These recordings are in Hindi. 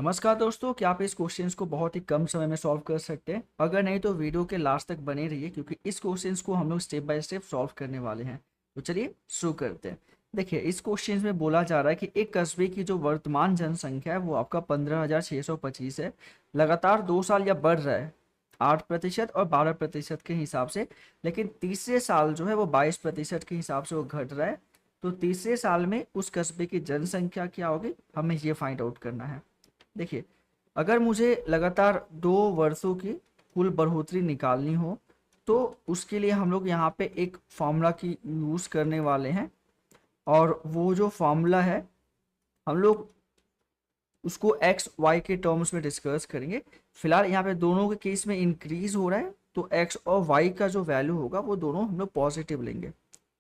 नमस्कार दोस्तों, क्या आप इस क्वेश्चंस को बहुत ही कम समय में सॉल्व कर सकते हैं? अगर नहीं तो वीडियो के लास्ट तक बने रहिए क्योंकि इस क्वेश्चंस को हम लोग स्टेप बाय स्टेप सॉल्व करने वाले हैं। तो चलिए शुरू करते हैं। देखिए, इस क्वेश्चन में बोला जा रहा है कि एक कस्बे की जो वर्तमान जनसंख्या है वो आपका 15,625 है। लगातार 2 साल या बढ़ रहा है 8% और 12% के हिसाब से। लेकिन तीसरे साल जो है वो 22% के हिसाब से वो घट रहा है। तो तीसरे साल में उस कस्बे की जनसंख्या क्या होगी, हमें ये फाइंड आउट करना है। देखिए, अगर मुझे लगातार 2 वर्षों की कुल बढ़ोतरी निकालनी हो तो उसके लिए हम लोग यहाँ पे एक फॉर्मूला की यूज़ करने वाले हैं। और वो जो फॉर्मूला है हम लोग उसको एक्स वाई के टर्म्स में डिस्कस करेंगे। फिलहाल यहाँ पे दोनों के केस में इंक्रीज हो रहा है तो एक्स और वाई का जो वैल्यू होगा वो दोनों हम लोग पॉजिटिव लेंगे।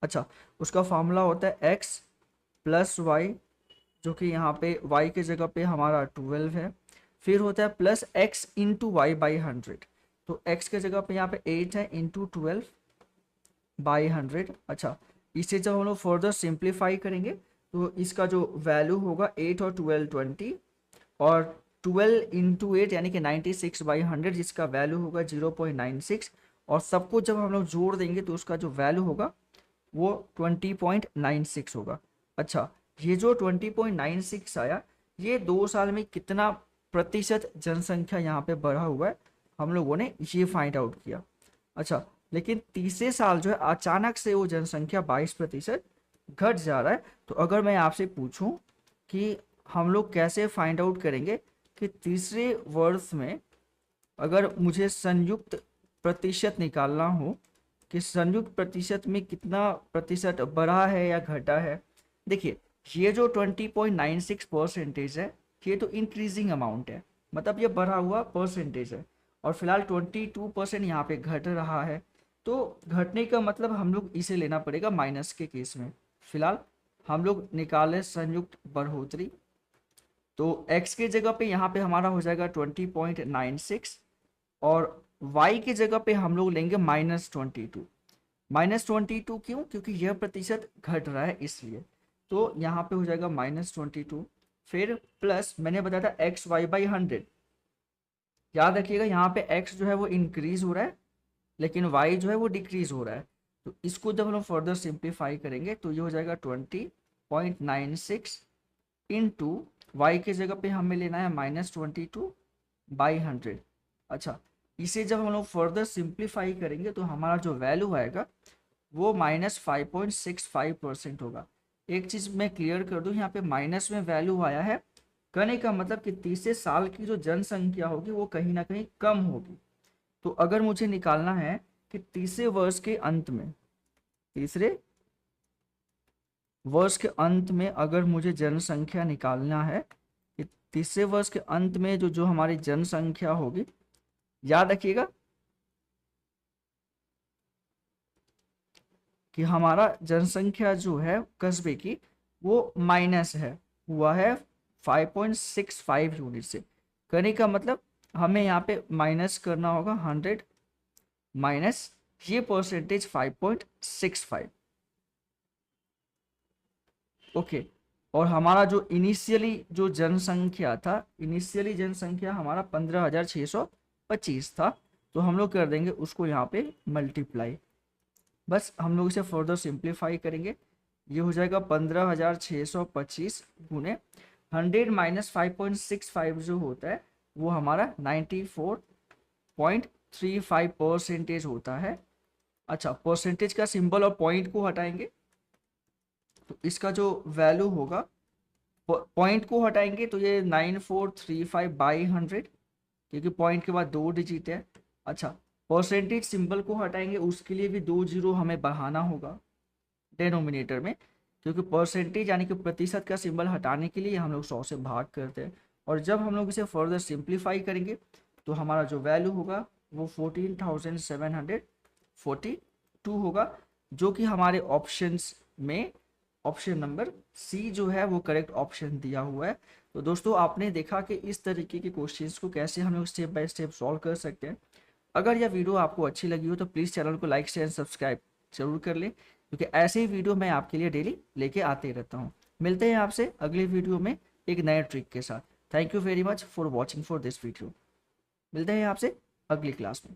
अच्छा, उसका फॉर्मूला होता है एक्स प्लस वाई, जो कि यहाँ पे y के जगह पे हमारा 12 है। फिर होता है plus x into Y by 100। तो x के जगह पे यहाँ पे 8 है इंटू 12 बाई 100। अच्छा, इसे जब हम लोग फर्दर सिंप्लीफाई करेंगे तो इसका जो वैल्यू होगा 8 और 12 20, और 12 इंटू 8 यानी कि 96 बाई 100, जिसका वैल्यू होगा 0.96। और सबको जब हम लोग जोड़ देंगे तो उसका जो वैल्यू होगा वो 20.96 होगा। अच्छा, ये जो 20.96 आया, ये 2 साल में कितना प्रतिशत जनसंख्या यहाँ पे बढ़ा हुआ है, हम लोगों ने ये फाइंड आउट किया। अच्छा, लेकिन तीसरे साल जो है अचानक से वो जनसंख्या 22% घट जा रहा है। तो अगर मैं आपसे पूछूं कि हम लोग कैसे फाइंड आउट करेंगे कि तीसरे वर्ष में अगर मुझे संयुक्त प्रतिशत निकालना हो कि संयुक्त प्रतिशत में कितना प्रतिशत बढ़ा है या घटा है। देखिए, ये जो 20.96% है ये तो इंक्रीजिंग अमाउंट है, मतलब ये बढ़ा हुआ परसेंटेज है। और फिलहाल 22% यहाँ पे घट रहा है। तो घटने का मतलब हम लोग इसे लेना पड़ेगा माइनस के केस में। फिलहाल हम लोग निकाले संयुक्त बढ़ोतरी, तो x के जगह पे यहाँ पे हमारा हो जाएगा 20.96, और y की जगह पे हम लोग लेंगे -22। -22 क्यों? क्योंकि यह प्रतिशत घट रहा है इसलिए। तो यहाँ पे हो जाएगा -22। फिर प्लस मैंने बताया था एक्स वाई बाई 100। याद रखिएगा, यहाँ पे x जो है वो इंक्रीज हो रहा है लेकिन y जो है वो डिक्रीज हो रहा है। तो इसको जब हम लोग फर्दर सिंप्लीफाई करेंगे तो ये हो जाएगा 20.96 इंटू वाई के जगह पे हमें लेना है -22/100। अच्छा, इसे जब हम लोग फर्दर सिंप्लीफाई करेंगे तो हमारा जो वैल्यू आएगा वो -5.65% होगा। एक चीज़ मैं क्लियर कर दूं, यहाँ पे माइनस में वैल्यू आया है, कहने का मतलब कि तीसरे साल की जो जनसंख्या होगी वो कहीं ना कहीं कम होगी। तो अगर मुझे निकालना है कि तीसरे वर्ष के अंत में, तीसरे वर्ष के अंत में अगर मुझे जनसंख्या निकालना है कि तीसरे वर्ष के अंत में जो जो हमारी जनसंख्या होगी, याद रखिएगा कि हमारा जनसंख्या जो है कस्बे की वो माइनस है, हुआ है 5.65 यूनिट से। करने का मतलब हमें यहाँ पे माइनस करना होगा 100 माइनस ये परसेंटेज 5.65। ओके, और हमारा जो इनिशियली जो जनसंख्या था, इनिशियली जनसंख्या हमारा 15,625 था। तो हम लोग कर देंगे उसको यहाँ पे मल्टीप्लाई। बस हम लोग इसे फर्दर सिंप्लीफाई करेंगे। ये हो जाएगा 15,625 गुने 100 माइनस 5.65 जो होता है वो हमारा 94.35% होता है। अच्छा, परसेंटेज का सिंबल और पॉइंट को हटाएंगे तो इसका जो वैल्यू होगा, पॉइंट को हटाएंगे तो ये 9435/100, क्योंकि पॉइंट के बाद 2 डिजिट है। अच्छा, परसेंटेज सिंबल को हटाएंगे उसके लिए भी 2 जीरो हमें बढ़ाना होगा डेनोमिनेटर में, क्योंकि परसेंटेज यानी कि प्रतिशत का सिंबल हटाने के लिए हम लोग 100 से भाग करते हैं। और जब हम लोग इसे फर्दर सिंप्लीफाई करेंगे तो हमारा जो वैल्यू होगा वो 14,742 होगा, जो कि हमारे ऑप्शंस में ऑप्शन नंबर सी जो है वो करेक्ट ऑप्शन दिया हुआ है। तो दोस्तों, आपने देखा कि इस तरीके के क्वेश्चंस को कैसे हम लोग स्टेप बाय स्टेप सॉल्व कर सकते हैं। अगर यह वीडियो आपको अच्छी लगी हो तो प्लीज़ चैनल को लाइक शेयर सब्सक्राइब जरूर कर लें, क्योंकि ऐसे ही वीडियो मैं आपके लिए डेली लेके आते रहता हूँ। मिलते हैं आपसे अगली वीडियो में एक नए ट्रिक के साथ। Thank you very much for watching for this video. मिलते हैं आपसे अगली क्लास में।